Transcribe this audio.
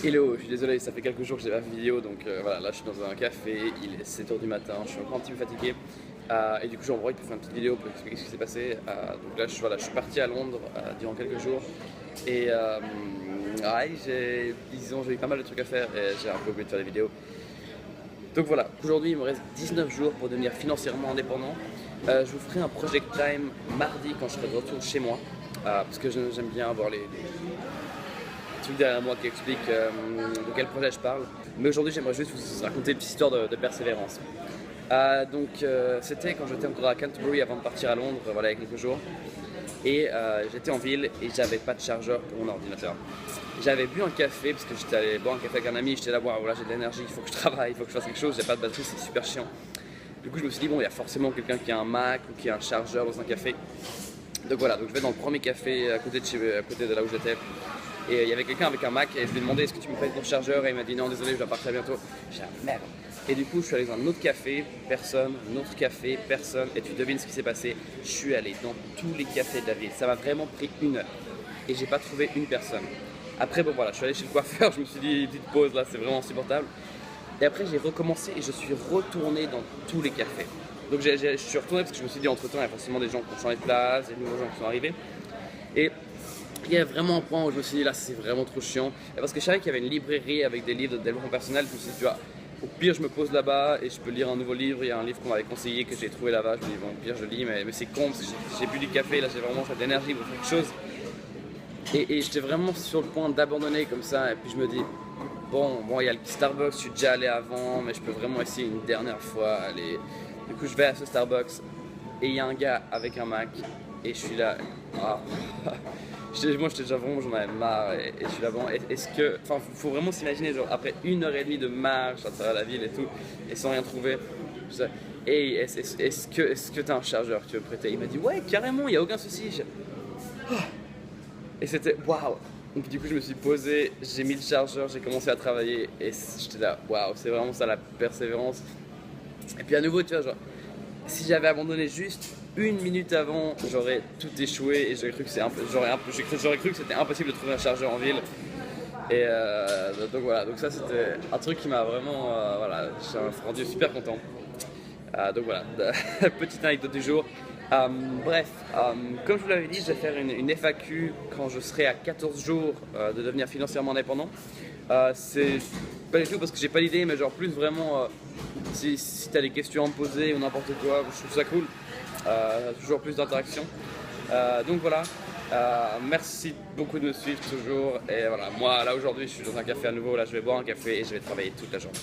Hello, je suis désolé, ça fait quelques jours que j'ai pas fait de vidéo, donc voilà, là je suis dans un café, il est 7h du matin, je suis encore un petit peu fatigué. Et du coup j'ai envie de faire une petite vidéo pour expliquer ce qui s'est passé. Donc là voilà, je suis parti à Londres durant quelques jours. Et ouais, disons, j'ai eu pas mal de trucs à faire et j'ai un peu oublié de faire des vidéos. Donc voilà, aujourd'hui il me reste 19 jours pour devenir financièrement indépendant. Je vous ferai un project time mardi quand je serai de retour chez moi. Parce que j'aime bien avoir les truc derrière moi qui explique de quel projet je parle. Mais aujourd'hui, j'aimerais juste vous raconter une petite histoire de persévérance. C'était quand j'étais encore à Canterbury avant de partir à Londres, voilà, il y a quelques jours. Et j'étais en ville et j'avais pas de chargeur pour mon ordinateur. J'avais bu un café parce que j'étais allé boire un café avec un ami, j'étais là, waouh, là j'ai de l'énergie, il faut que je travaille, il faut que je fasse quelque chose, j'ai pas de batterie, c'est super chiant. Du coup, je me suis dit, bon, il y a forcément quelqu'un qui a un Mac ou qui a un chargeur dans un café. Donc voilà, donc je vais dans le premier café à côté de là où j'étais. Et il y avait quelqu'un avec un Mac et je lui ai demandé est-ce que tu me prêtes ton chargeur et il m'a dit non désolé je dois partir bientôt. J'ai dit merde. Et du coup je suis allé dans un autre café, personne, un autre café, personne. Et tu devines ce qui s'est passé, je suis allé dans tous les cafés de la ville. Ça m'a vraiment pris 1 heure et j'ai pas trouvé une personne. Après bon voilà, je suis allé chez le coiffeur, je me suis dit petite pause là, c'est vraiment insupportable. Et après j'ai recommencé et je suis retourné dans tous les cafés. Donc je suis retourné parce que je me suis dit entre temps il y a forcément des gens qui ont changé de place, des nouveaux gens qui sont arrivés. Et il y a vraiment un point où je me suis dit là c'est vraiment trop chiant. Et parce que je savais qu'il y avait une librairie avec des livres de développement personnel, je me suis dit tu vois, au pire je me pose là-bas et je peux lire un nouveau livre. Il y a un livre qu'on m'avait conseillé que j'ai trouvé là-bas, je me dis bon au pire je lis mais c'est con parce que j'ai bu du café, là j'ai vraiment cette énergie pour faire quelque chose. Et j'étais vraiment sur le point d'abandonner comme ça et puis je me dis bon il y a le Starbucks, je suis déjà allé avant mais je peux vraiment essayer une dernière fois. Allez. Du coup je vais à ce Starbucks et il y a un gars avec un Mac et je suis là. Ah. Moi j'étais déjà vraiment, j'en avais marre et je suis là bon, est-ce que, enfin faut vraiment s'imaginer genre après 1 heure et demie de marche à travers la ville et tout et sans rien trouver, hey, est-ce que t'as un chargeur que tu veux prêter? Il m'a dit ouais carrément, il n'y a aucun souci. Et c'était waouh. Donc du coup je me suis posé, j'ai mis le chargeur, j'ai commencé à travailler et j'étais là waouh, c'est vraiment ça la persévérance. Et puis à nouveau tu vois genre si j'avais abandonné juste 1 minute avant, j'aurais tout échoué et j'aurais cru que c'était impossible de trouver un chargeur en ville. Et donc voilà, donc ça c'était un truc qui m'a vraiment, voilà, j'ai rendu super content. Donc voilà, petite anecdote du jour. Bref, comme je vous l'avais dit, je vais faire une FAQ quand je serai à 14 jours de devenir financièrement indépendant. C'est pas du tout parce que j'ai pas l'idée, mais genre plus vraiment si tu as des questions à me poser ou n'importe quoi, je trouve ça cool. Toujours plus d'interaction. Donc voilà, merci beaucoup de me suivre toujours. Et voilà, moi là aujourd'hui je suis dans un café à nouveau, là je vais boire un café et je vais travailler toute la journée.